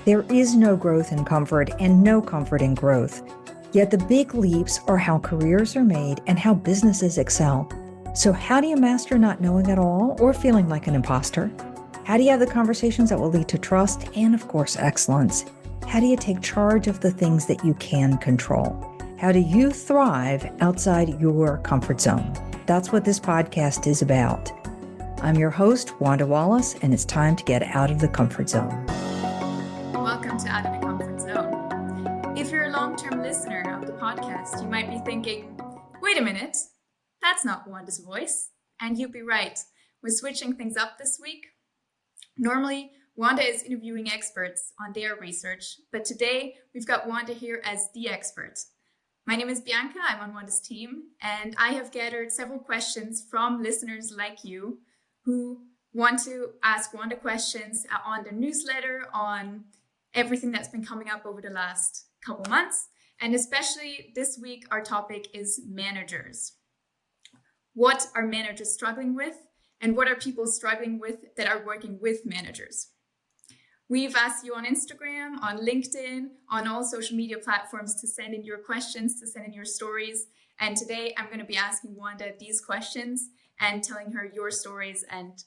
There is no growth in comfort and no comfort in growth. Yet the big leaps are how careers are made and how businesses excel. So how do you master not knowing at all or feeling like an imposter? How do you have the conversations that will lead to trust and, of course, excellence? How do you take charge of the things that you can control? How do you thrive outside your comfort zone? That's what this podcast is about. I'm your host, Wanda Wallace, and it's time to get out of the comfort zone. Welcome to Out of the Comfort Zone. If you're a long-term listener of the podcast, you might be thinking, wait a minute, that's not Wanda's voice. And you'd be right. We're switching things up this week. Normally, Wanda is interviewing experts on their research, but today we've got Wanda here as the expert. My name is Bianca, I'm on Wanda's team, and I have gathered several questions from listeners like you who want to ask Wanda questions on the newsletter, on everything that's been coming up over the last couple months. And especially this week, our topic is managers. What are managers struggling with? And what are people struggling with that are working with managers? We've asked you on Instagram, on LinkedIn, on all social media platforms to send in your questions, to send in your stories. And today I'm going to be asking Wanda these questions and telling her your stories. And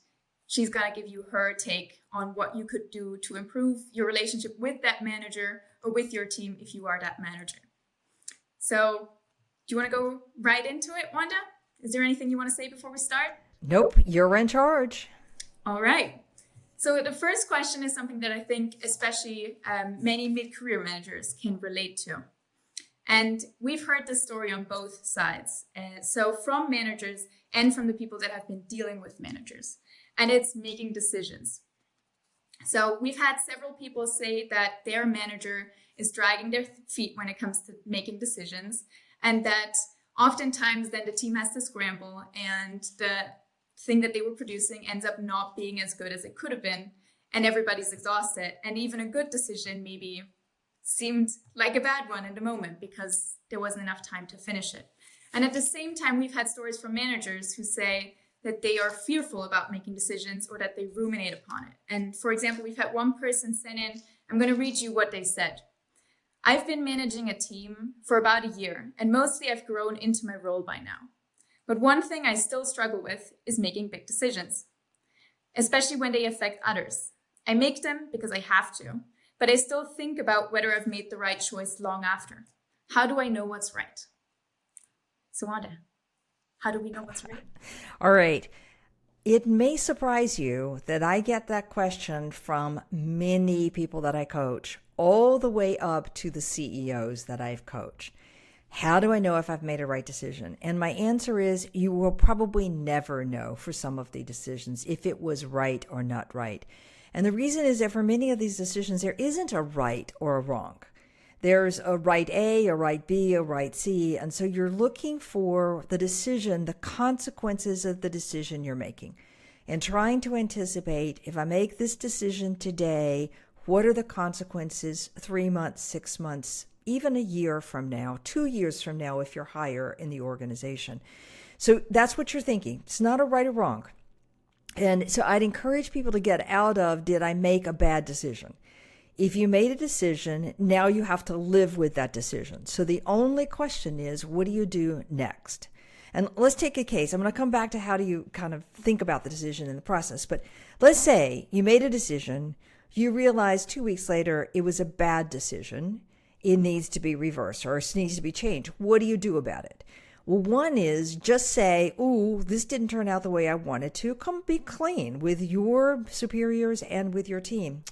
she's going to give you her take on what you could do to improve your relationship with that manager or with your team if you are that manager. So do you want to go right into it, Wanda? Is there anything you want to say before we start? Nope, you're in charge. All right. So the first question is something that I think especially many mid-career managers can relate to. And we've heard this story on both sides. So from managers and from the people that have been dealing with managers. And it's making decisions. So we've had several people say that their manager is dragging their feet when it comes to making decisions. And that oftentimes then the team has to scramble and the thing that they were producing ends up not being as good as it could have been, and everybody's exhausted. And even a good decision maybe seemed like a bad one in the moment because there wasn't enough time to finish it. And at the same time, we've had stories from managers who say that they are fearful about making decisions or that they ruminate upon it. And for example, we've had one person send in, I'm going to read you what they said. I've been managing a team for about a year, and mostly I've grown into my role by now. But one thing I still struggle with is making big decisions, especially when they affect others. I make them because I have to, but I still think about whether I've made the right choice long after. How do I know what's right? So Wanda, how do we know what's right? All right. It may surprise you that I get that question from many people that I coach, all the way up to the CEOs that I've coached. How do I know if I've made a right decision? And my answer is you will probably never know for some of the decisions if it was right or not right. And the reason is that for many of these decisions, there isn't a right or a wrong. There's a right A, a right B, a right C. And so you're looking for the decision, the consequences of the decision you're making, and trying to anticipate, if I make this decision today, what are the consequences 3 months, 6 months, even a year from now, 2 years from now, if you're higher in the organization. So that's what you're thinking. It's not a right or wrong. And so I'd encourage people to get out of, did I make a bad decision? If you made a decision, now you have to live with that decision. So the only question is, what do you do next? And let's take a case. I'm going to come back to how do you kind of think about the decision in the process. But let's say you made a decision, you realize 2 weeks later it was a bad decision. It needs to be reversed or it needs to be changed. What do you do about it? Well, one is just say, ooh, this didn't turn out the way I wanted to. Come be clean with your superiors and with your team.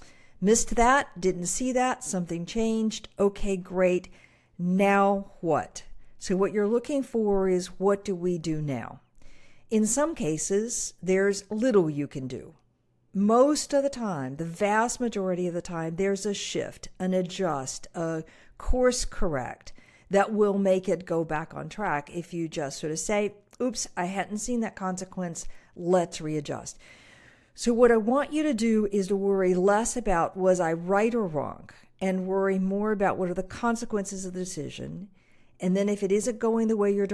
Missed that, didn't see that, something changed. Okay, great. Now what? So what you're looking for is, what do we do now? In some cases, there's little you can do. Most of the time, the vast majority of the time, there's a shift, an adjust, a course correct that will make it go back on track if you just sort of say, oops, I hadn't seen that consequence, let's readjust. So what I want you to do is to worry less about was I right or wrong, and worry more about what are the consequences of the decision. And then if it isn't going the way you're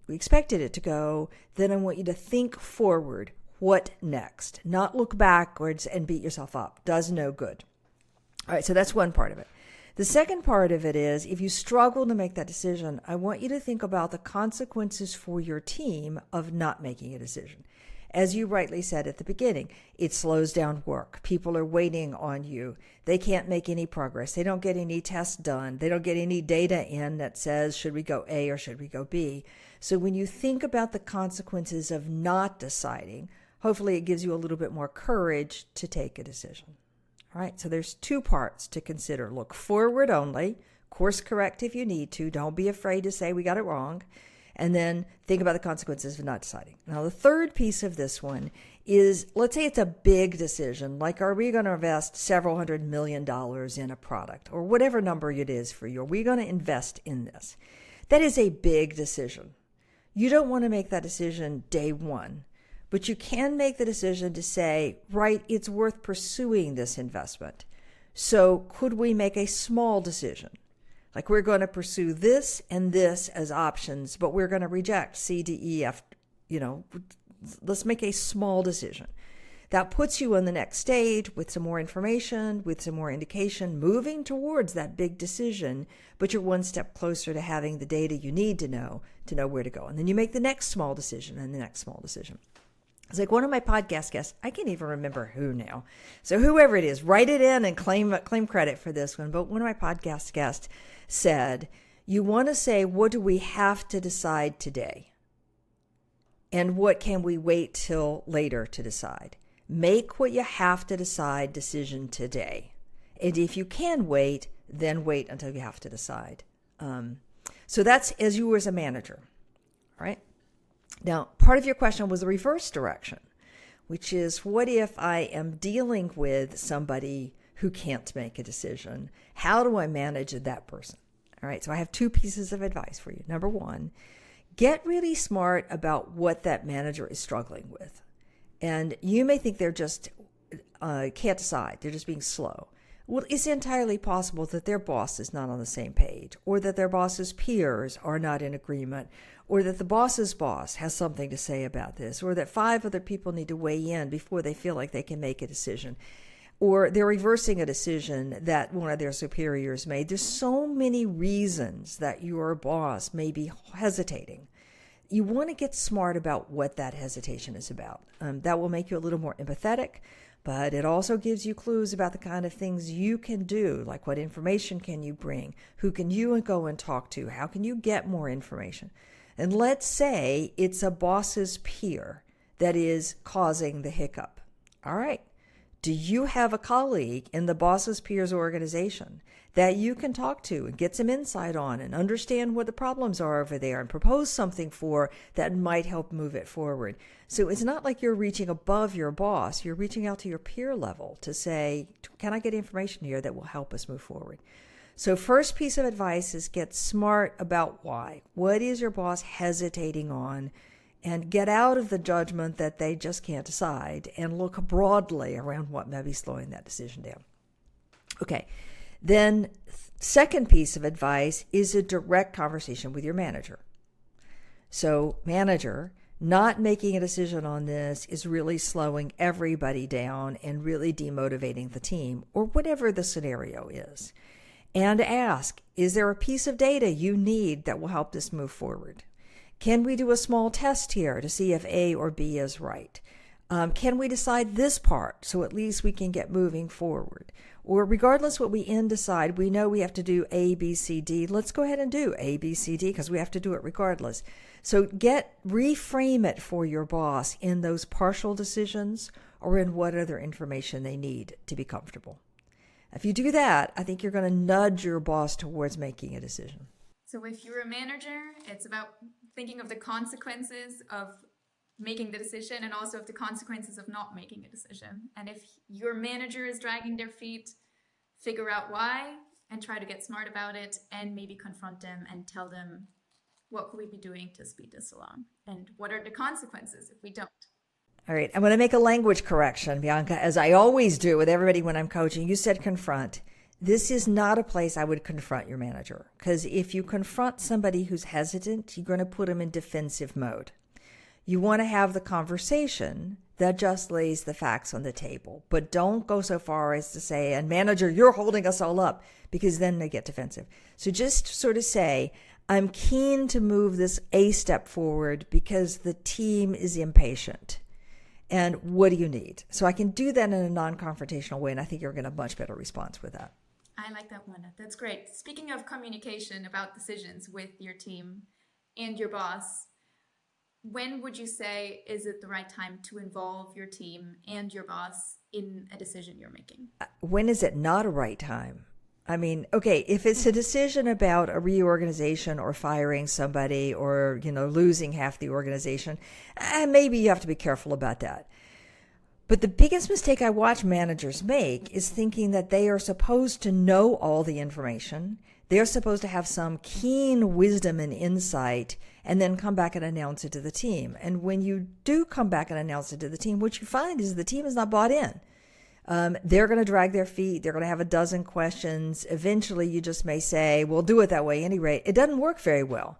expected it to go, then I want you to think forward. What next? Not look backwards and beat yourself up. Does no good. All right, so that's one part of it. The second part of it is, if you struggle to make that decision, I want you to think about the consequences for your team of not making a decision. As you rightly said at the beginning, it slows down work. People are waiting on you. They can't make any progress. They don't get any tests done. They don't get any data in that says, should we go A or should we go B? So when you think about the consequences of not deciding, hopefully it gives you a little bit more courage to take a decision. All right, so there's two parts to consider. Look forward only, course correct if you need to. Don't be afraid to say we got it wrong. And then think about the consequences of not deciding. Now, the third piece of this one is, let's say it's a big decision, like are we going to invest several $100 million in a product or whatever number it is for you? Are we going to invest in this? That is a big decision. You don't want to make that decision day one. But you can make the decision to say, right, it's worth pursuing this investment. So could we make a small decision? Like we're going to pursue this and this as options, but we're going to reject C, D, E, F, let's make a small decision. That puts you on the next stage with some more information, with some more indication, moving towards that big decision, but you're one step closer to having the data you need to know where to go. And then you make the next small decision and the next small decision. It's like one of my podcast guests, I can't even remember who now. So whoever it is, write it in and claim credit for this one. But one of my podcast guests said, you want to say, what do we have to decide today? And what can we wait till later to decide? Make what you have to decide decision today. And if you can wait, then wait until you have to decide. So that's as you as a manager, all right? Now, part of your question was the reverse direction, which is what if I am dealing with somebody who can't make a decision? How do I manage that person? All right, so I have two pieces of advice for you. Number one, get really smart about what that manager is struggling with. And you may think they're just can't decide. They're just being slow. Well, it's entirely possible that their boss is not on the same page, or that their boss's peers are not in agreement, or that the boss's boss has something to say about this, or that 5 other people need to weigh in before they feel like they can make a decision, or they're reversing a decision that one of their superiors made. There's so many reasons that your boss may be hesitating. You want to get smart about what that hesitation is about. That will make you a little more empathetic, but it also gives you clues about the kind of things you can do, like what information can you bring, who can you go and talk to, how can you get more information. And let's say it's a boss's peer that is causing the hiccup. All right. Do you have a colleague in the boss's peers organization that you can talk to and get some insight on and understand what the problems are over there and propose something for that might help move it forward? So it's not like you're reaching above your boss. You're reaching out to your peer level to say, can I get information here that will help us move forward? So first piece of advice is get smart about why. What is your boss hesitating on? And get out of the judgment that they just can't decide and look broadly around what may be slowing that decision down. Okay, then second piece of advice is a direct conversation with your manager. So manager, not making a decision on this is really slowing everybody down and really demotivating the team or whatever the scenario is. And ask, is there a piece of data you need that will help this move forward? Can we do a small test here to see if A or B is right? Can we decide this part so at least we can get moving forward? Or regardless what we decide, we know we have to do A, B, C, D. Let's go ahead and do A, B, C, D because we have to do it regardless. So reframe it for your boss in those partial decisions or in what other information they need to be comfortable. If you do that, I think you're going to nudge your boss towards making a decision. So if you're a manager, it's about thinking of the consequences of making the decision and also of the consequences of not making a decision. And if your manager is dragging their feet, figure out why and try to get smart about it and maybe confront them and tell them, what could we be doing to speed this along? And what are the consequences if we don't? All right, I'm going to make a language correction, Bianca, as I always do with everybody when I'm coaching. You said confront. This is not a place I would confront your manager, because if you confront somebody who's hesitant, you're going to put them in defensive mode. You want to have the conversation that just lays the facts on the table. But don't go so far as to say, and manager, you're holding us all up, because then they get defensive. So just sort of say, I'm keen to move this a step forward because the team is impatient. And what do you need? So I can do that in a non-confrontational way, and I think you're going to have a much better response with that. I like that, Wanda. That's great. Speaking of communication about decisions with your team and your boss, when would you say is it the right time to involve your team and your boss in a decision you're making? When is it not a right time? I mean, okay, if it's a decision about a reorganization or firing somebody or, losing half the organization, maybe you have to be careful about that. But the biggest mistake I watch managers make is thinking that they are supposed to know all the information. They're supposed to have some keen wisdom and insight and then come back and announce it to the team. And when you do come back and announce it to the team, what you find is the team is not bought in. They're going to drag their feet. They're going to have a dozen questions. Eventually, you just may say, we'll do it that way anyway. It doesn't work very well.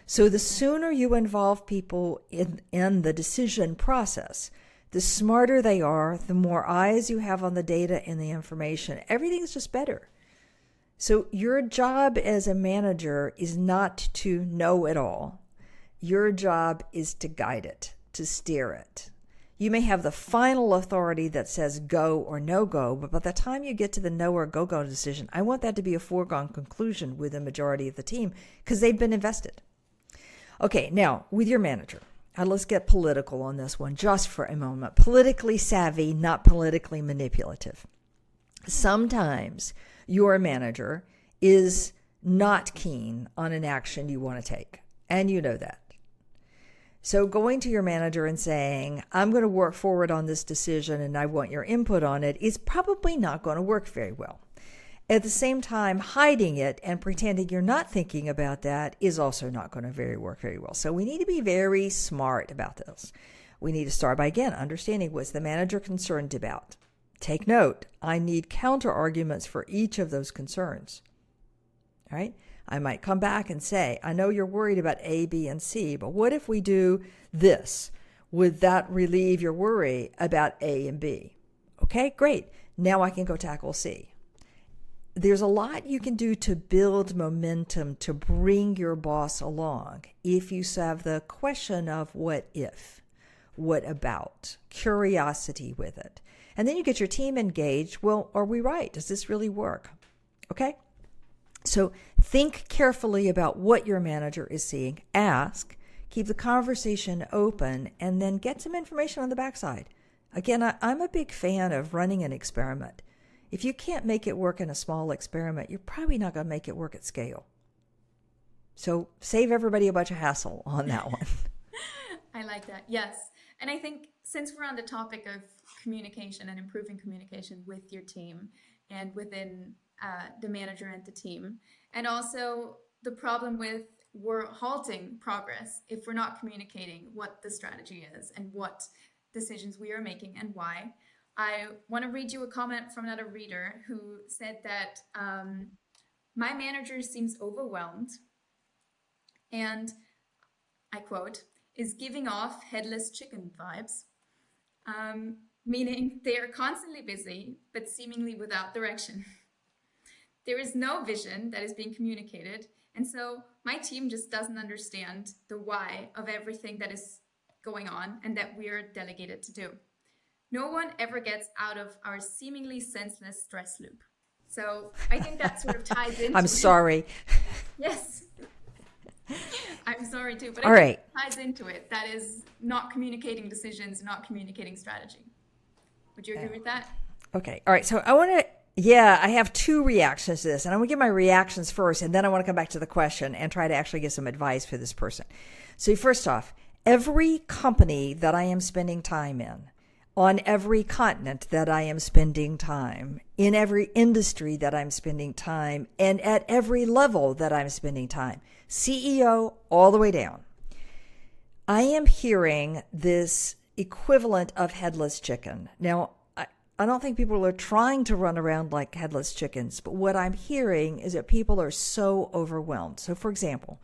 So the sooner you involve people in the decision process, the smarter they are, the more eyes you have on the data and the information. Everything's just better. So your job as a manager is not to know it all. Your job is to guide it, to steer it. You may have the final authority that says go or no go, but by the time you get to the no or go decision, I want that to be a foregone conclusion with the majority of the team because they've been invested. Okay, now with your manager, let's get political on this one just for a moment. Politically savvy, not politically manipulative. Sometimes your manager is not keen on an action you want to take, and you know that. So going to your manager and saying, I'm going to work forward on this decision and I want your input on it is probably not going to work very well. At the same time, hiding it and pretending you're not thinking about that is also not going to work very well. So we need to be very smart about this. We need to start by, again, understanding what's the manager concerned about. Take note, I need counter arguments for each of those concerns. All right? I might come back and say, I know you're worried about A, B, and C, but what if we do this? Would that relieve your worry about A and B? Okay, great. Now I can go tackle C. There's a lot you can do to build momentum to bring your boss along if you have the question of what if, what about, curiosity with it. And then you get your team engaged. Well, are we right? Does this really work? Okay? So think carefully about what your manager is seeing. Ask, keep the conversation open, and then get some information on the backside. Again, I'm a big fan of running an experiment. If you can't make it work in a small experiment, you're probably not going to make it work at scale. So save everybody a bunch of hassle on that one. I like that. Yes. And I think since we're on the topic of communication and improving communication with your team and within the manager and the team, and also the problem with we're halting progress if we're not communicating what the strategy is and what decisions we are making and why. I want to read you a comment from another reader who said that my manager seems overwhelmed and, I quote, is giving off headless chicken vibes, meaning they are constantly busy but seemingly without direction. There is no vision that is being communicated, and so my team just doesn't understand the why of everything that is going on and that we're delegated to do. No one ever gets out of our seemingly senseless stress loop. So I think that sort of ties into I'm sorry. Yes. I'm sorry too, but All right. It ties into it. That is not communicating decisions, not communicating strategy. Would you agree with that? Okay. All right. So I have two reactions to this, and I'm going to give my reactions first, and then I want to come back to the question and try to actually give some advice for this person. So first off, every company that I am spending time in, on every continent that I am spending time, in every industry that I'm spending time, and at every level that I'm spending time, CEO all the way down, I am hearing this equivalent of headless chicken. Now, I don't think people are trying to run around like headless chickens, but what I'm hearing is that people are so overwhelmed. So, for example,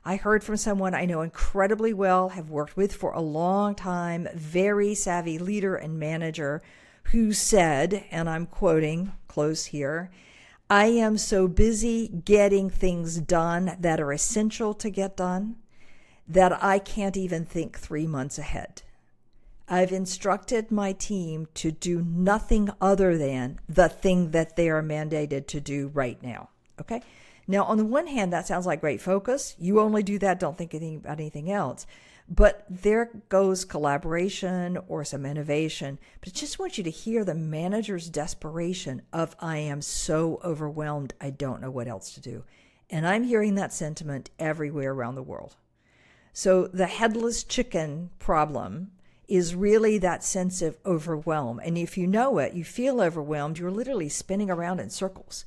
I heard from someone I know incredibly well, have worked with for a long time, very savvy leader and manager, who said, and I'm quoting close here, I am so busy getting things done that are essential to get done that I can't even think 3 months ahead. I've instructed my team to do nothing other than the thing that they are mandated to do right now. Okay? Now, on the one hand, that sounds like great focus. You only do that, don't think anything about anything else. But there goes collaboration or some innovation. But I just want you to hear the manager's desperation of, I am so overwhelmed, I don't know what else to do. And I'm hearing that sentiment everywhere around the world. So the headless chicken problem is really that sense of overwhelm. And if you know it, you feel overwhelmed, you're literally spinning around in circles.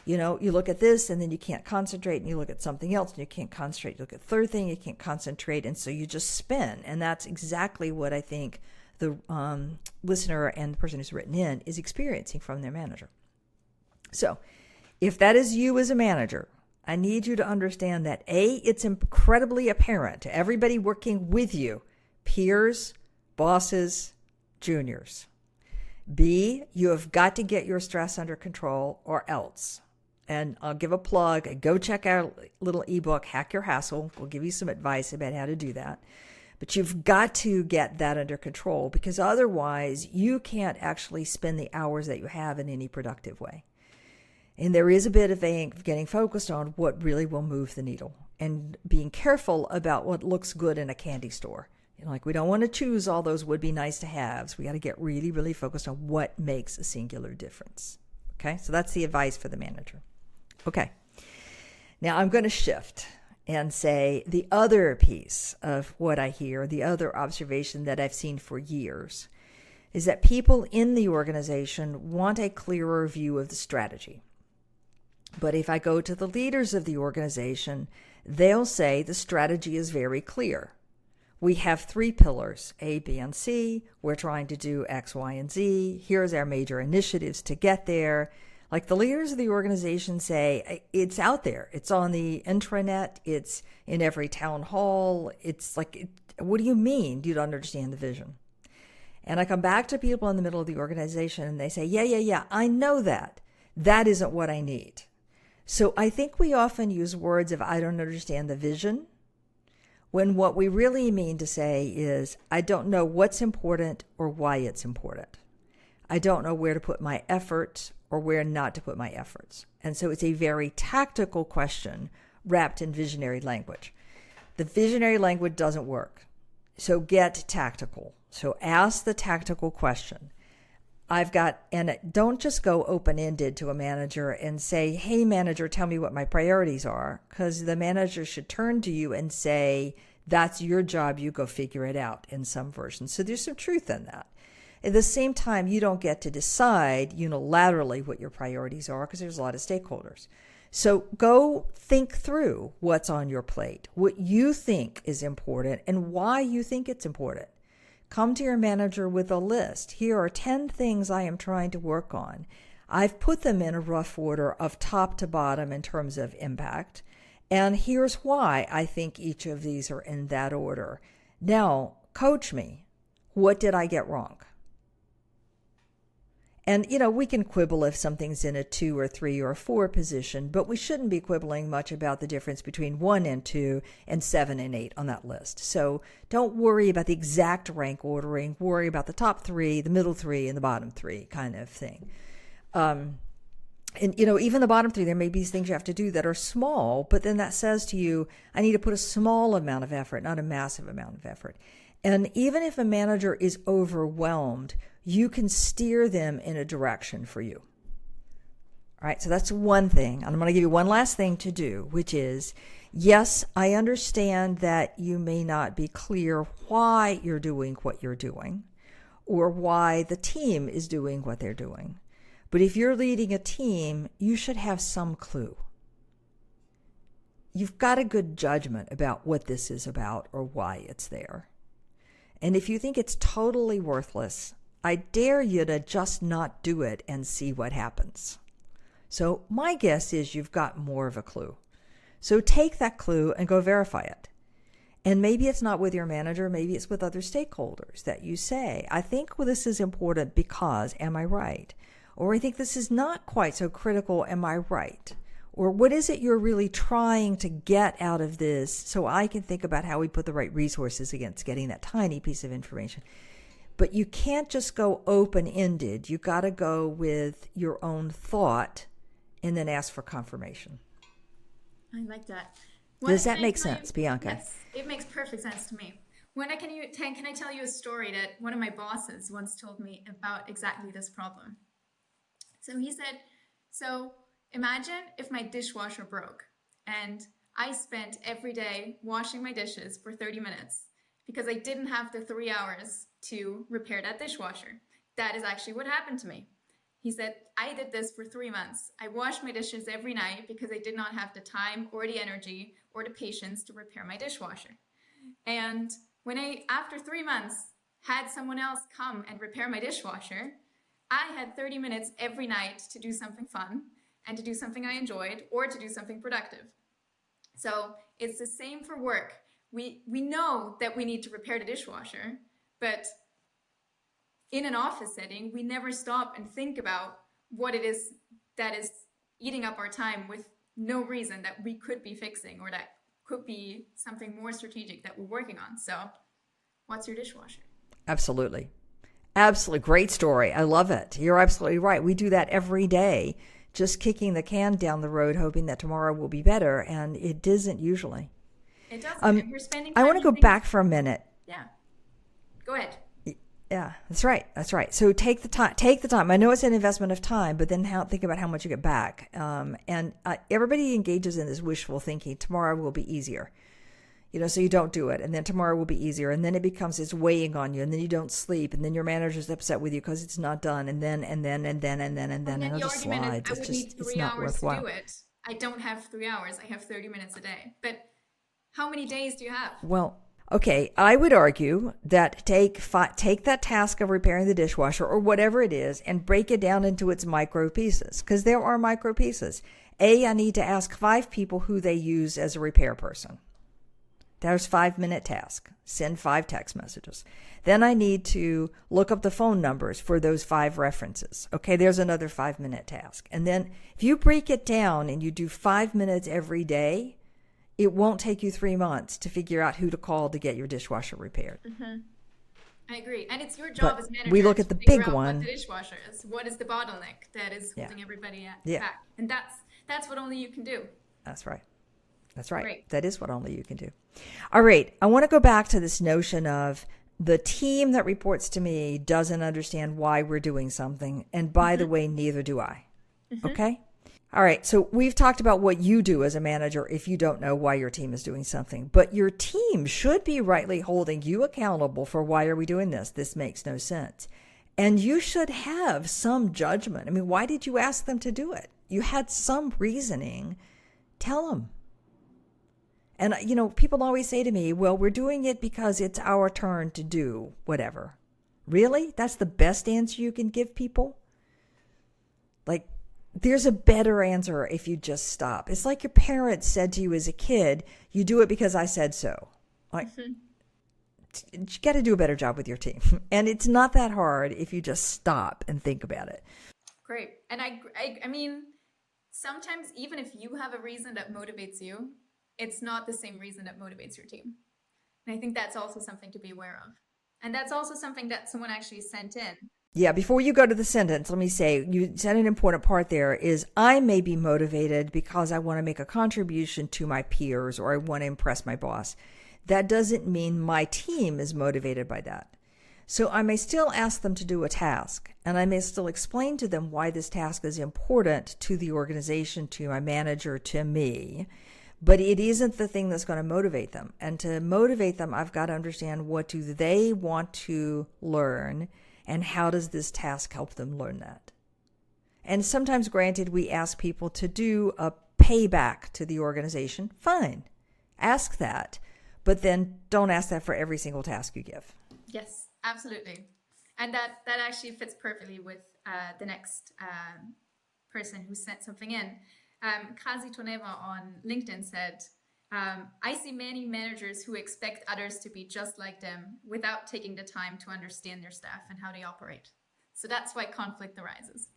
You know, you look at this and then you can't concentrate, and you look at something else and you can't concentrate. You look at the third thing, you can't concentrate. And so you just spin. And that's exactly what I think the listener and the person who's written in is experiencing from their manager. So if that is you as a manager, I need you to understand that A, it's incredibly apparent to everybody working with you, peers, bosses, juniors. B, you have got to get your stress under control or else. And I'll give a plug. Go check out a little ebook, Hack Your Hassle. We'll give you some advice about how to do that. But you've got to get that under control, because otherwise you can't actually spend the hours that you have in any productive way. And there is a bit of getting focused on what really will move the needle and being careful about what looks good in a candy store. You know, like, we don't want to choose all those would be nice to haves. We got to get really, really focused on what makes a singular difference. Okay, so that's the advice for the manager. Okay, now I'm going to shift and say the other piece of what I hear, the other observation that I've seen for years, is that people in the organization want a clearer view of the strategy. But if I go to the leaders of the organization, they'll say the strategy is very clear. We have 3 pillars, A, B, and C. We're trying to do X, Y, and Z. Here's our major initiatives to get there. Like, the leaders of the organization say, it's out there. It's on the intranet. It's in every town hall. It's like, what do you mean you don't understand the vision? And I come back to people in the middle of the organization and they say, yeah, I know that. That isn't what I need. So I think we often use words of, I don't understand the vision, when what we really mean to say is, I don't know what's important or why it's important. I don't know where to put my effort or where not to put my efforts. And so it's a very tactical question wrapped in visionary language. The visionary language doesn't work. So get tactical. So ask the tactical question. And don't just go open-ended to a manager and say, hey, manager, tell me what my priorities are, because the manager should turn to you and say, that's your job, you go figure it out in some version. So there's some truth in that. At the same time, you don't get to decide unilaterally what your priorities are, because there's a lot of stakeholders. So go think through what's on your plate, what you think is important, and why you think it's important. Come to your manager with a list. Here are 10 things I am trying to work on. I've put them in a rough order of top to bottom in terms of impact. And here's why I think each of these are in that order. Now, coach me. What did I get wrong? And, we can quibble if something's in a 2 or 3 or 4 position, but we shouldn't be quibbling much about the difference between 1 and 2 and 7 and 8 on that list. So don't worry about the exact rank ordering. Worry about the top 3, the middle 3, and the bottom 3 kind of thing. And, even the bottom 3, there may be things you have to do that are small, but then that says to you, I need to put a small amount of effort, not a massive amount of effort. And even if a manager is overwhelmed, you can steer them in a direction for you. All right, so that's one thing. And I'm going to give you one last thing to do, which is, yes, I understand that you may not be clear why you're doing what you're doing or why the team is doing what they're doing. But if you're leading a team, you should have some clue. You've got a good judgment about what this is about or why it's there. And if you think it's totally worthless, I dare you to just not do it and see what happens. So my guess is you've got more of a clue. So take that clue and go verify it. And maybe it's not with your manager, maybe it's with other stakeholders that you say, I think this is important because, am I right? Or I think this is not quite so critical, am I right? Or what is it you're really trying to get out of this so I can think about how we put the right resources against getting that tiny piece of information. But you can't just go open-ended. You got to go with your own thought and then ask for confirmation. I like that. Does that make sense, Bianca? Yes, it makes perfect sense to me. Can I tell you a story that one of my bosses once told me about exactly this problem? So he said, imagine if my dishwasher broke and I spent every day washing my dishes for 30 minutes because I didn't have the 3 hours to repair that dishwasher. That is actually what happened to me. He said, I did this for 3 months. I washed my dishes every night because I did not have the time or the energy or the patience to repair my dishwasher. And when I, after 3 months, had someone else come and repair my dishwasher, I had 30 minutes every night to do something fun and to do something I enjoyed or to do something productive. So it's the same for work. We know that we need to repair the dishwasher, but in an office setting, we never stop and think about what it is that is eating up our time with no reason that we could be fixing or that could be something more strategic that we're working on. So what's your dishwasher? Absolutely. Absolutely. Great story. I love it. You're absolutely right. We do that every day, just kicking the can down the road, hoping that tomorrow will be better. And it isn't usually. It doesn't. You're spending time. I want to go back for a minute. Yeah. Go ahead. Yeah, that's right. That's right. So take the time. Take the time. I know it's an investment of time, but then think about how much you get back. And everybody engages in this wishful thinking. Tomorrow will be easier. So you don't do it, and then tomorrow will be easier, and then it becomes it's weighing on you, and then you don't sleep, and then your manager's upset with you because it's not done, and then it just slides. It's not worthwhile. To do it. I don't have 3 hours. I have 30 minutes a day. But how many days do you have? Well, okay, I would argue that take that task of repairing the dishwasher or whatever it is and break it down into its micro pieces, because there are micro pieces. I need to ask 5 people who they use as a repair person. There's 5-minute task. Send 5 text messages. Then I need to look up the phone numbers for those 5 references. Okay, there's another 5-minute task. And then if you break it down and you do 5 minutes every day, it won't take you 3 months to figure out who to call to get your dishwasher repaired. Mm-hmm. I agree. And it's your job as manager we look at the big one. What the dishwasher is. What is the bottleneck that is holding everybody back? And that's what only you can do. That's right. That's right. Great. That is what only you can do. All right. I want to go back to this notion of the team that reports to me doesn't understand why we're doing something. And by the way, neither do I. Mm-hmm. Okay? All right. So we've talked about what you do as a manager if you don't know why your team is doing something. But your team should be rightly holding you accountable for why are we doing this? This makes no sense. And you should have some judgment. I mean, why did you ask them to do it? You had some reasoning. Tell them. And, people always say to me, well, we're doing it because it's our turn to do whatever. Really? That's the best answer you can give people? Like, there's a better answer if you just stop. It's like your parents said to you as a kid, you do it because I said so. Like, you got to do a better job with your team. And it's not that hard if you just stop and think about it. Great. And I mean, sometimes even if you have a reason that motivates you, it's not the same reason that motivates your team. And I think that's also something to be aware of. And that's also something that someone actually sent in. Yeah, before you go to the sentence, let me say, you said an important part there is I may be motivated because I want to make a contribution to my peers or I want to impress my boss. That doesn't mean my team is motivated by that. So I may still ask them to do a task, and I may still explain to them why this task is important to the organization, to my manager, to me. But it isn't the thing that's going to motivate them. And to motivate them, I've got to understand what do they want to learn and how does this task help them learn that. And sometimes, granted, we ask people to do a payback to the organization. Fine. Ask that. But then don't ask that for every single task you give. Yes, absolutely. And that actually fits perfectly with the next person who sent something in. Kazi Toneva on LinkedIn said, I see many managers who expect others to be just like them without taking the time to understand their staff and how they operate. So that's why conflict arises.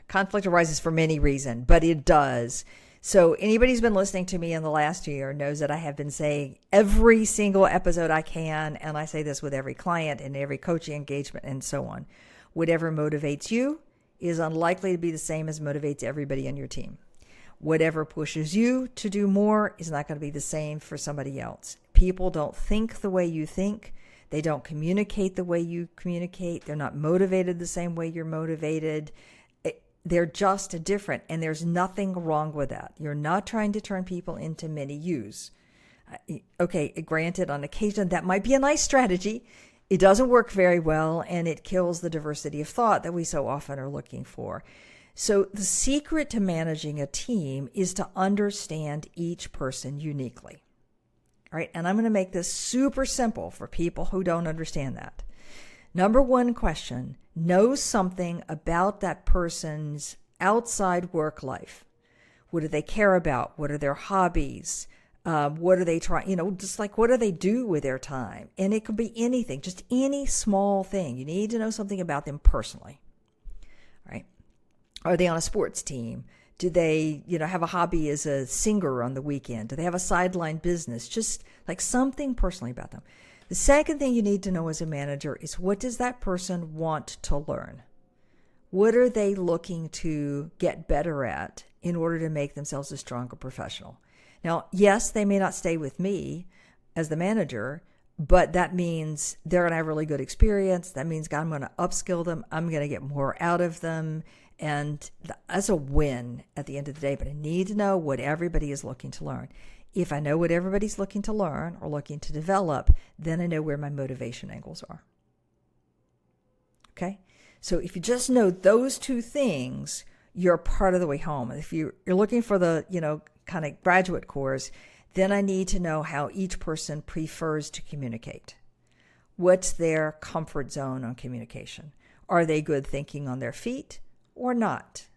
Conflict arises for many reasons, but it does. So anybody who's been listening to me in the last year knows that I have been saying every single episode I can, and I say this with every client and every coaching engagement and so on. Whatever motivates you is unlikely to be the same as motivates everybody on your team. Whatever pushes you to do more is not going to be the same for somebody else. People don't think the way you think. They don't communicate the way you communicate. They're not motivated the same way you're motivated. They're just different, and there's nothing wrong with that. You're not trying to turn people into mini yous. Okay, granted, on occasion, that might be a nice strategy. It doesn't work very well, and it kills the diversity of thought that we so often are looking for. So the secret to managing a team is to understand each person uniquely. All right, and I'm going to make this super simple for people who don't understand that. Number one question, know something about that person's outside work life. What do they care about? What are their hobbies? What are they trying, just like what do they do with their time? And it could be anything, just any small thing. You need to know something about them personally, right? Are they on a sports team? Do they, have a hobby as a singer on the weekend? Do they have a sideline business? Just like something personally about them. The second thing you need to know as a manager is what does that person want to learn? What are they looking to get better at in order to make themselves a stronger professional? Now, yes, they may not stay with me as the manager, but that means they're going to have really good experience. That means I'm going to upskill them. I'm going to get more out of them. And that's a win at the end of the day. But I need to know what everybody is looking to learn. If I know what everybody's looking to learn or looking to develop, then I know where my motivation angles are. Okay? So if you just know those two things, you're part of the way home. If you're looking for the, kind of graduate course, then I need to know how each person prefers to communicate. What's their comfort zone on communication? Are they good thinking on their feet or not?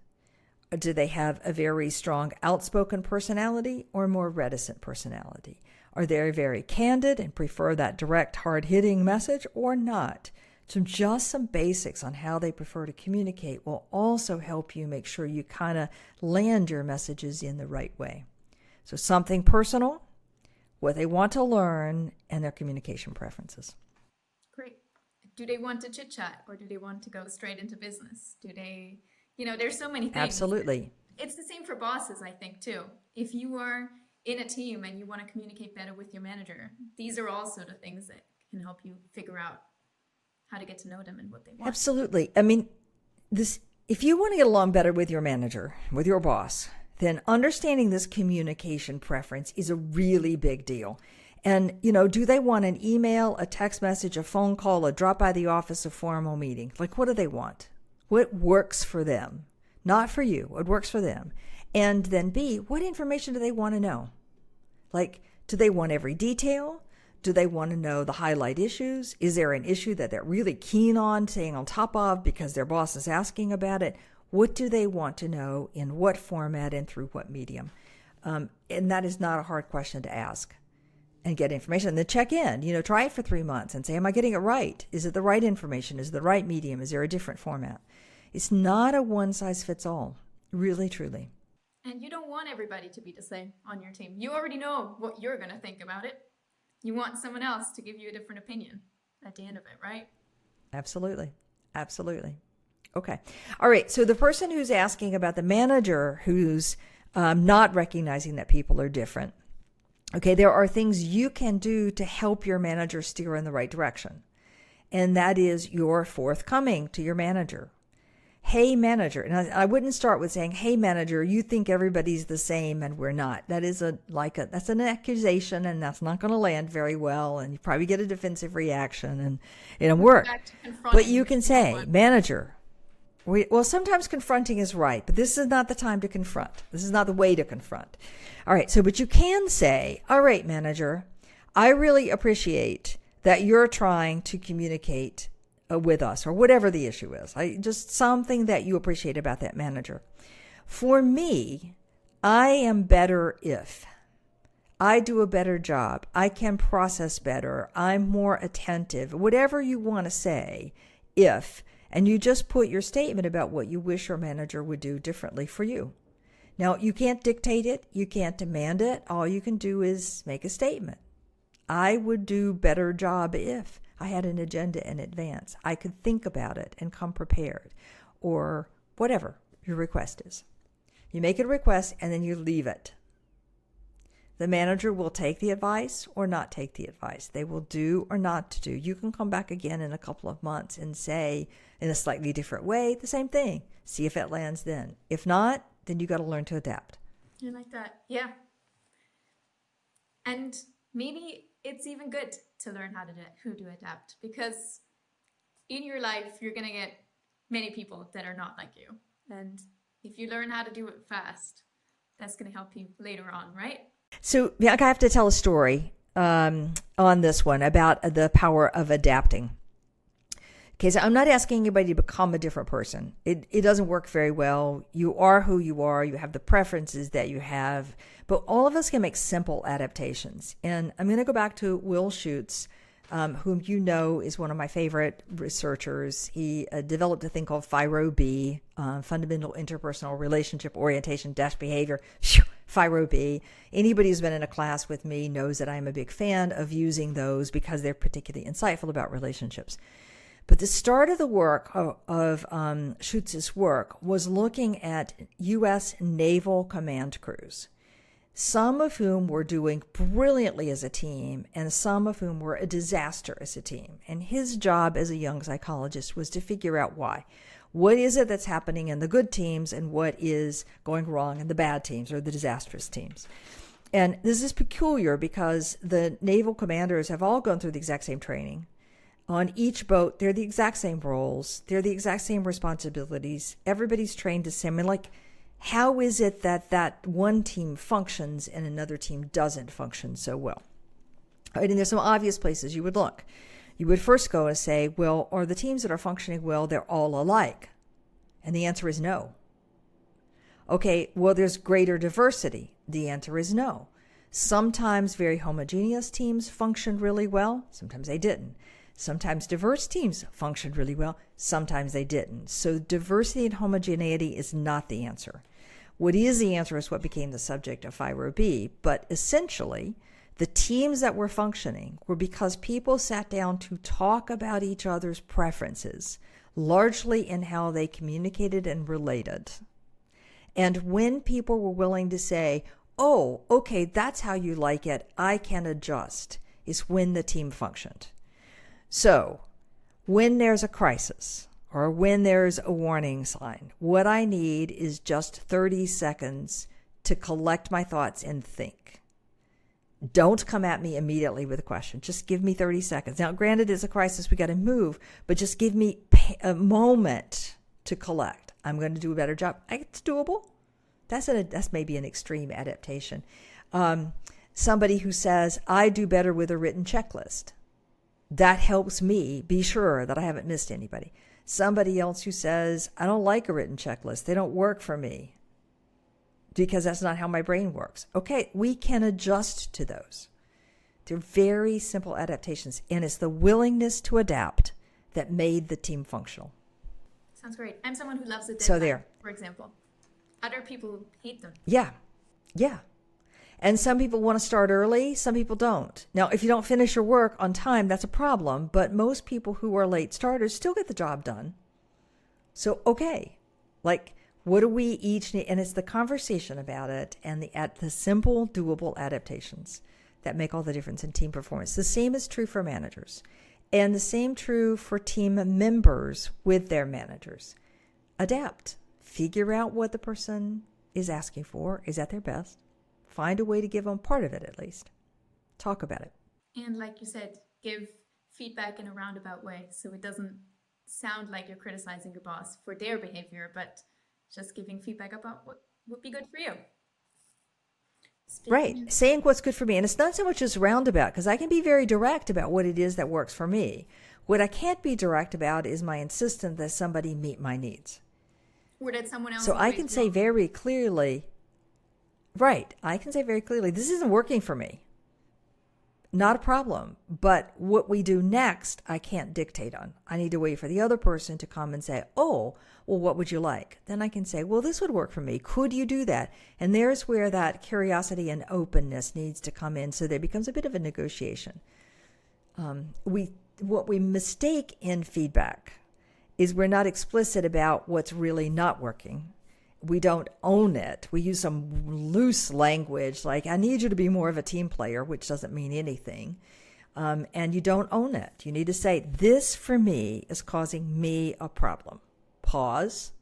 Do they have a very strong outspoken personality or more reticent personality? Are they very candid and prefer that direct, hard-hitting message or not? So just some basics on how they prefer to communicate will also help you make sure you kind of land your messages in the right way. So something personal, what they want to learn, and their communication preferences. Great. Do they want to chit-chat or do they want to go straight into business? Do they... there's so many things. Absolutely. It's the same for bosses, I think, too. If you are in a team and you want to communicate better with your manager, these are also the things that can help you figure out how to get to know them and what they want. Absolutely. I mean, if you want to get along better with your manager, with your boss, then understanding this communication preference is a really big deal. And, do they want an email, a text message, a phone call, a drop by the office, a formal meeting? Like, what do they want? What works for them? Not for you. What works for them? And then B, what information do they want to know? Like, do they want every detail? Do they want to know the highlight issues? Is there an issue that they're really keen on staying on top of because their boss is asking about it? What do they want to know, in what format and through what medium? And that is not a hard question to ask and get information. And then check in, try it for 3 months and say, am I getting it right? Is it the right information? Is it the right medium? Is there a different format? It's not a one-size-fits-all, really, truly. And you don't want everybody to be the same on your team. You already know what you're going to think about it. You want someone else to give you a different opinion at the end of it, right? Absolutely. Absolutely. Okay. All right. So the person who's asking about the manager who's not recognizing that people are different. Okay. There are things you can do to help your manager steer in the right direction. And that is you're forthcoming to your manager. Hey, manager. And I wouldn't start with saying, hey, manager, you think everybody's the same and we're not. That is that's an accusation, and that's not going to land very well. And you probably get a defensive reaction and it'll work. But you can say, manager, sometimes confronting is right, but this is not the time to confront. This is not the way to confront. All right. But you can say, all right, manager, I really appreciate that you're trying to communicate with us, or whatever the issue is. Just something that you appreciate about that manager. For me, I am better if I do a better job. I can process better. I'm more attentive. Whatever you want to say, if, and you just put your statement about what you wish your manager would do differently for you. Now, you can't dictate it. You can't demand it. All you can do is make a statement. I would do better job if I had an agenda in advance. I could think about it and come prepared, or whatever your request is. You make a request and then you leave it. The manager will take the advice or not take the advice. They will do or not do. You can come back again in a couple of months and say in a slightly different way the same thing. See if it lands then. If not, then you got to learn to adapt. I like that. Yeah. And maybe it's even good to learn how to adapt, because in your life, you're going to get many people that are not like you. And if you learn how to do it fast, that's going to help you later on, right? So, Bianca, I have to tell a story on this one about the power of adapting. Okay, so I'm not asking anybody to become a different person. It doesn't work very well. You are who you are. You have the preferences that you have. But all of us can make simple adaptations. And I'm going to go back to Will Schutz, whom you know is one of my favorite researchers. He developed a thing called FIRO-B, Fundamental Interpersonal Relationship Orientation Dash Behavior. FIRO-B. Anybody who's been in a class with me knows that I'm a big fan of using those because they're particularly insightful about relationships. But the start of the work of Schutz's work was looking at U.S. naval command crews, some of whom were doing brilliantly as a team and some of whom were a disaster as a team. And his job as a young psychologist was to figure out why. What is it that's happening in the good teams and what is going wrong in the bad teams or the disastrous teams? And this is peculiar because the naval commanders have all gone through the exact same training. On each boat, they're the exact same roles. They're the exact same responsibilities. Everybody's trained the same. And how is it that one team functions and another team doesn't function so well? Right, and there's some obvious places you would look. You would first go and say, well, are the teams that are functioning well, they're all alike? And the answer is no. Okay, well, there's greater diversity. The answer is no. Sometimes very homogeneous teams functioned really well. Sometimes they didn't. Sometimes diverse teams functioned really well. Sometimes they didn't. So diversity and homogeneity is not the answer. What is the answer is what became the subject of FIRO-B. But essentially, the teams that were functioning were because people sat down to talk about each other's preferences, largely in how they communicated and related. And when people were willing to say, oh, okay, that's how you like it, I can adjust, is when the team functioned. So when there's a crisis or when there's a warning sign, what I need is just 30 seconds to collect my thoughts and think. Don't come at me immediately with a question. Just give me 30 seconds. Now, granted, it's a crisis. We got to move, but just give me a moment to collect. I'm going to do a better job. It's doable. That's maybe an extreme adaptation. Somebody who says, I do better with a written checklist. That helps me be sure that I haven't missed anybody. Somebody else who says, I don't like a written checklist. They don't work for me because that's not how my brain works. Okay, we can adjust to those. They're very simple adaptations, and it's the willingness to adapt that made the team functional. Sounds great. I'm someone who loves a deadline, So there. For example. Other people hate them. Yeah. And some people want to start early, some people don't. Now, if you don't finish your work on time, that's a problem, but most people who are late starters still get the job done. So, okay, what do we each need? And it's the conversation about it and the simple, doable adaptations that make all the difference in team performance. The same is true for managers, and the same true for team members with their managers. Adapt. Figure out what the person is asking for, is at their best. Find a way to give them part of it at least. Talk about it. And like you said, give feedback in a roundabout way so it doesn't sound like you're criticizing your boss for their behavior, but just giving feedback about what would be good for you. Right. Saying what's good for me. And it's not so much as roundabout, because I can be very direct about what it is that works for me. What I can't be direct about is my insistence that somebody meet my needs. Or that someone else So I always can say wrong. very clearly, right, I can say very clearly, this isn't working for me. Not a problem. But what we do next, I can't dictate on. I need to wait for the other person to come and say, oh, well, what would you like? Then I can say, well, this would work for me. Could you do that? And there's where that curiosity and openness needs to come in. So there becomes a bit of a negotiation. What we mistake in feedback is we're not explicit about what's really not working. We don't own it. We use some loose language like, I need you to be more of a team player, which doesn't mean anything. And you don't own it. You need to say, this for me is causing me a problem. Pause.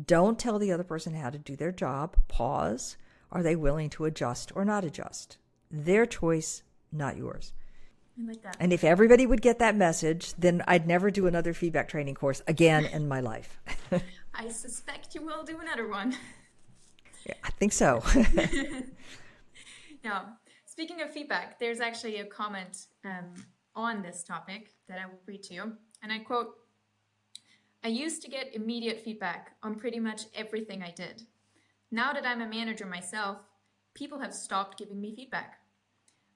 Don't tell the other person how to do their job. Pause. Are they willing to adjust or not adjust? Their choice, not yours. I like that. And if everybody would get that message, then I'd never do another feedback training course again in my life. I suspect you will do another one. Yeah, I think so. Now, speaking of feedback, there's actually a comment on this topic that I will read to you. And I quote, I used to get immediate feedback on pretty much everything I did. Now that I'm a manager myself, people have stopped giving me feedback.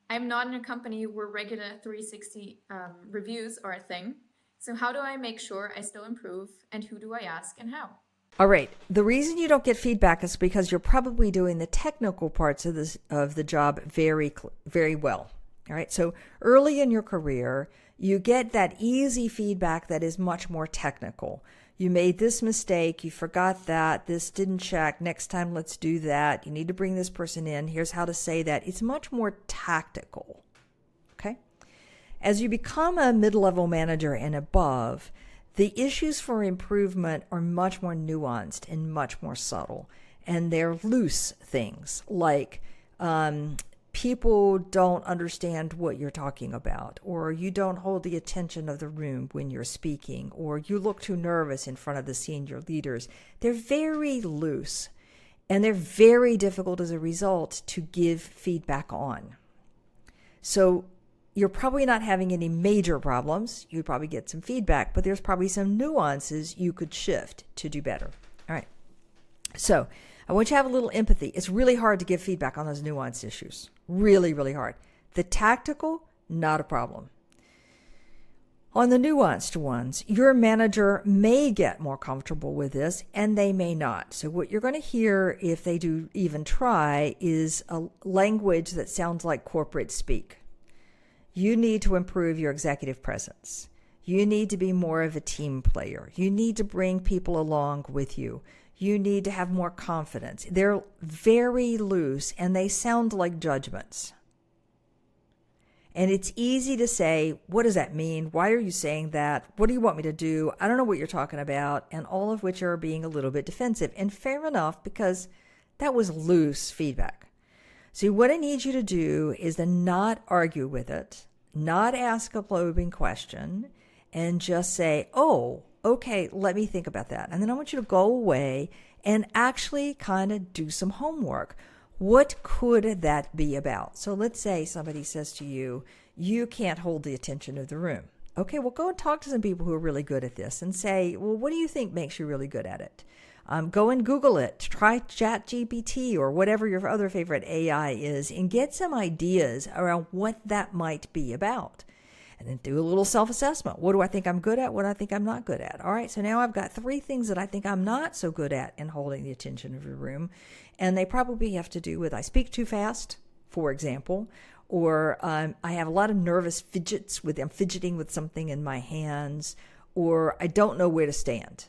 I'm not in a company where regular 360 reviews are a thing. So how do I make sure I still improve, and who do I ask and how? All right. The reason you don't get feedback is because you're probably doing the technical parts of the job very well. All right. So early in your career, you get that easy feedback that is much more technical. You made this mistake. You forgot that. This didn't check. Next time, let's do that. You need to bring this person in. Here's how to say that. It's much more tactical. Okay. As you become a mid-level manager and above, the issues for improvement are much more nuanced and much more subtle. And they're loose things like people don't understand what you're talking about, or you don't hold the attention of the room when you're speaking, or you look too nervous in front of the senior leaders. They're very loose, and they're very difficult as a result to give feedback on. So you're probably not having any major problems. You probably get some feedback, but there's probably some nuances you could shift to do better. All right. So I want you to have a little empathy. It's really hard to give feedback on those nuanced issues. Really, really hard. The tactical, not a problem. On the nuanced ones, your manager may get more comfortable with this and they may not. So what you're going to hear, if they do even try, is a language that sounds like corporate speak. You need to improve your executive presence. You need to be more of a team player. You need to bring people along with you. You need to have more confidence. They're very loose and they sound like judgments. And it's easy to say, what does that mean? Why are you saying that? What do you want me to do? I don't know what you're talking about. And all of which are being a little bit defensive. And fair enough, because that was loose feedback. See, what I need you to do is to not argue with it, not ask a probing question, and just say, oh, okay, let me think about that. And then I want you to go away and actually kind of do some homework. What could that be about? So let's say somebody says to you, you can't hold the attention of the room. Okay, well, go and talk to some people who are really good at this and say, well, what do you think makes you really good at it? Go and Google it. Try ChatGPT or whatever your other favorite AI is and get some ideas around what that might be about. And then do a little self-assessment. What do I think I'm good at? What do I think I'm not good at? All right, so now I've got 3 things that I think I'm not so good at in holding the attention of your room. And they probably have to do with I speak too fast, for example, or I have a lot of nervous fidgets I'm fidgeting with something in my hands, or I don't know where to stand.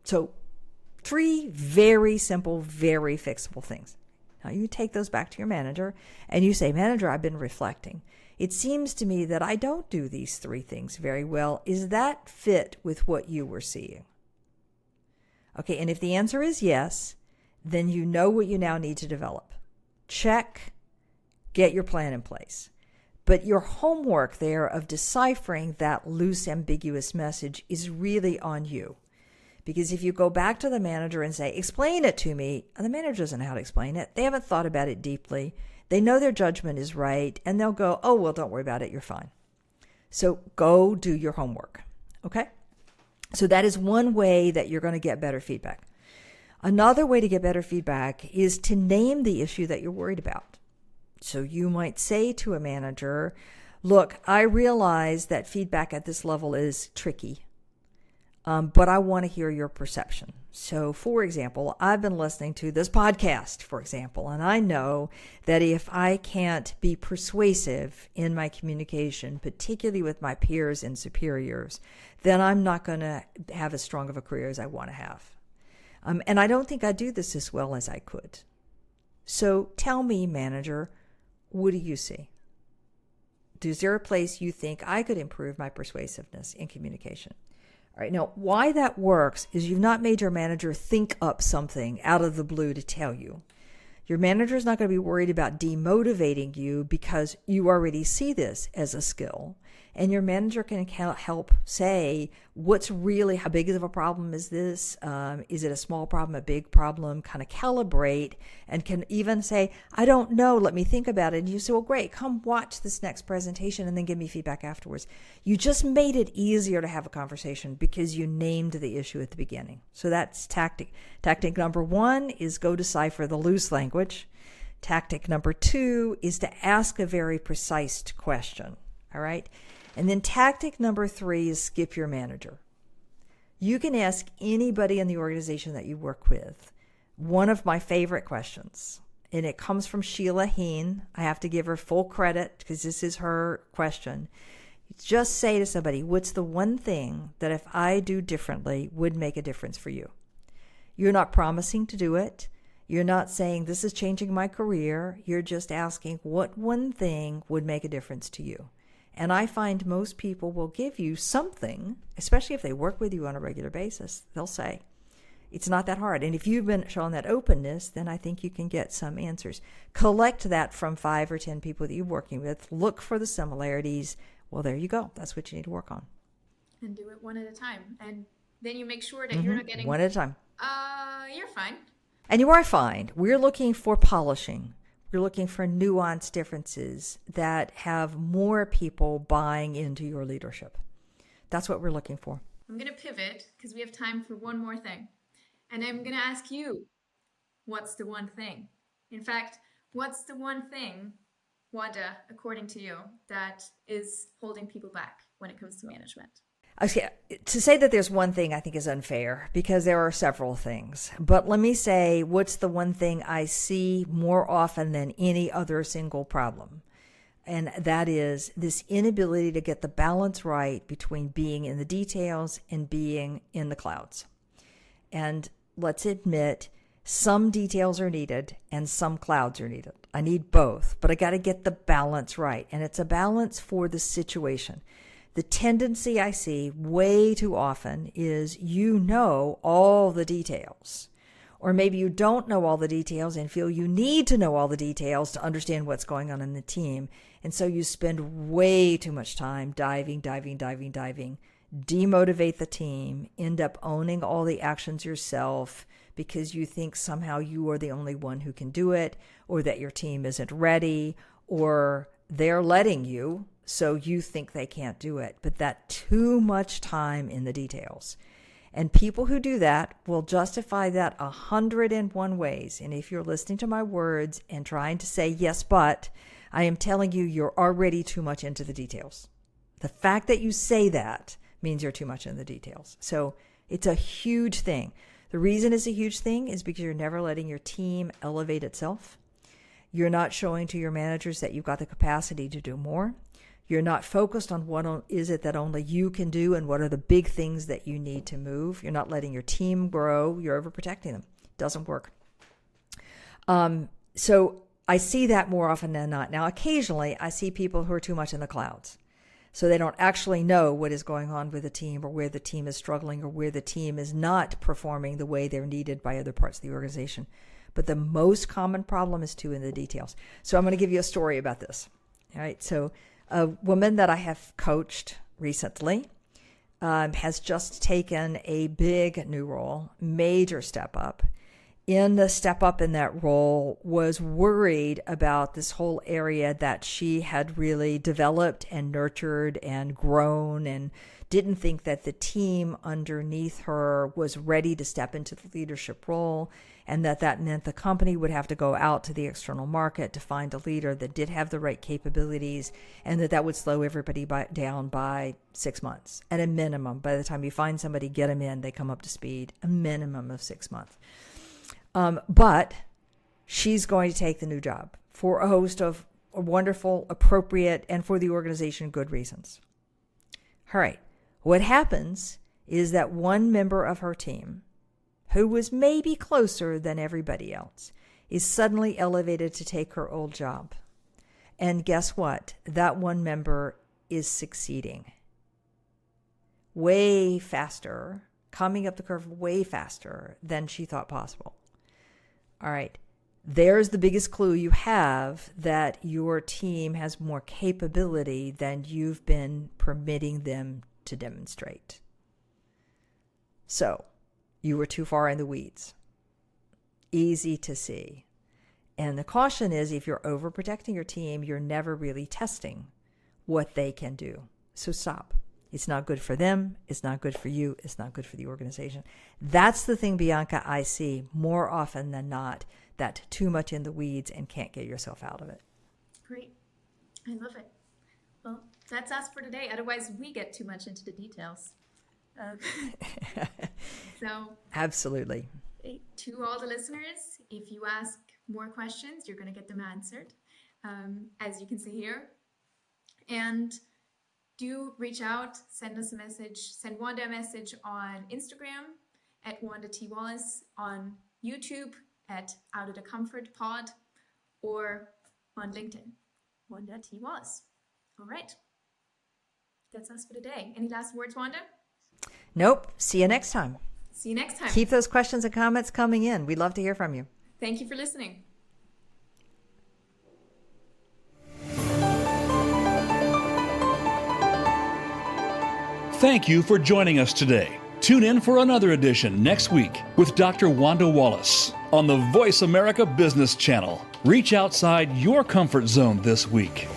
So 3 very simple, very fixable things. Now you take those back to your manager and you say, manager, I've been reflecting. It seems to me that I don't do these 3 things very well. Is that fit with what you were seeing? Okay, and if the answer is yes, then you know what you now need to develop. Check, get your plan in place. But your homework there of deciphering that loose, ambiguous message is really on you. Because if you go back to the manager and say, explain it to me, and the manager doesn't know how to explain it. They haven't thought about it deeply. They know their judgment is right, and they'll go, oh, well, don't worry about it. You're fine. So go do your homework, okay? So that is one way that you're going to get better feedback. Another way to get better feedback is to name the issue that you're worried about. So you might say to a manager, look, I realize that feedback at this level is tricky, but I want to hear your perception. So, for example, I've been listening to this podcast, for example, and I know that if I can't be persuasive in my communication, particularly with my peers and superiors, then I'm not going to have as strong of a career as I want to have. And I don't think I do this as well as I could. So tell me, manager, what do you see? Is there a place you think I could improve my persuasiveness in communication? All right, now, why that works is you've not made your manager think up something out of the blue to tell you. Your manager is not going to be worried about demotivating you because you already see this as a skill. And your manager can help say, what's really, how big of a problem is this? Is it a small problem, a big problem? Kind of calibrate, and can even say, I don't know, let me think about it. And you say, well, great, come watch this next presentation and then give me feedback afterwards. You just made it easier to have a conversation because you named the issue at the beginning. So that's tactic. Tactic number 1 is go decipher the loose language. Tactic number 2 is to ask a very precise question. All right. And then tactic number 3 is skip your manager. You can ask anybody in the organization that you work with one of my favorite questions, and it comes from Sheila Heen. I have to give her full credit because this is her question. Just say to somebody, what's the one thing that if I do differently would make a difference for you? You're not promising to do it. You're not saying this is changing my career. You're just asking what one thing would make a difference to you. And I find most people will give you something, especially if they work with you on a regular basis. They'll say, it's not that hard. And if you've been shown that openness, then I think you can get some answers. Collect that from 5 or 10 people that you're working with. Look for the similarities. Well, there you go. That's what you need to work on. And do it one at a time. And then you make sure that you're not getting... One at a time. You're fine. And you are fine. We're looking for polishing. We're looking for nuanced differences that have more people buying into your leadership. That's what we're looking for. I'm going to pivot because we have time for one more thing. And I'm going to ask you, what's the one thing? In fact, what's the one thing, Wanda, according to you, that is holding people back when it comes to management? Okay, to say that there's one thing I think is unfair because there are several things. But let me say, what's the one thing I see more often than any other single problem? And that is this inability to get the balance right between being in the details and being in the clouds. And let's admit, some details are needed and some clouds are needed. I need both, but I got to get the balance right. And it's a balance for the situation. The tendency I see way too often is you know all the details. Or maybe you don't know all the details and feel you need to know all the details to understand what's going on in the team. And so you spend way too much time diving, demotivate the team, end up owning all the actions yourself because you think somehow you are the only one who can do it, or that your team isn't ready, or they're letting you, so you think they can't do it. But that too much time in the details. And people who do that will justify that 101 ways. And if you're listening to my words and trying to say, yes, but, I am telling you, you're already too much into the details. The fact that you say that means you're too much in the details. So it's a huge thing. The reason it's a huge thing is because you're never letting your team elevate itself. You're not showing to your managers that you've got the capacity to do more. You're not focused on what is it that only you can do and what are the big things that you need to move. You're not letting your team grow. You're overprotecting them. It doesn't work. So I see that more often than not. Now, occasionally I see people who are too much in the clouds. So they don't actually know what is going on with the team, or where the team is struggling, or where the team is not performing the way they're needed by other parts of the organization. But the most common problem is too in the details. So I'm going to give you a story about this. All right. So a woman that I have coached recently has just taken a big new role, major step up. In the step up in that role, was worried about this whole area that she had really developed and nurtured and grown and didn't think that the team underneath her was ready to step into the leadership role, and that meant the company would have to go out to the external market to find a leader that did have the right capabilities, and that would slow everybody down by 6 months at a minimum. By the time you find somebody, get them in, they come up to speed, a minimum of 6 months. But she's going to take the new job for a host of wonderful, appropriate, and for the organization, good reasons. All right. What happens is that one member of her team, who was maybe closer than everybody else, is suddenly elevated to take her old job. And guess what? That one member is succeeding way faster, coming up the curve way faster than she thought possible. All right. There's the biggest clue you have that your team has more capability than you've been permitting them to demonstrate. So, you were too far in the weeds. Easy to see. And the caution is, if you're overprotecting your team, you're never really testing what they can do. So stop. It's not good for them. It's not good for you. It's not good for the organization. That's the thing, Bianca, I see more often than not, that too much in the weeds and can't get yourself out of it. Great. I love it. Well, that's us for today. Otherwise, we get too much into the details. So, absolutely. To all the listeners, if you ask more questions, you're going to get them answered, as you can see here. And do reach out, send us a message, send Wanda a message on Instagram at Wanda T. Wallace, on YouTube at Out of the Comfort Pod, or on LinkedIn, Wanda T. Wallace. All right. That's us for today. Any last words, Wanda? Nope. See you next time. See you next time. Keep those questions and comments coming in. We'd love to hear from you. Thank you for listening. Thank you for joining us today. Tune in for another edition next week with Dr. Wanda Wallace on the Voice America Business Channel. Reach outside your comfort zone this week.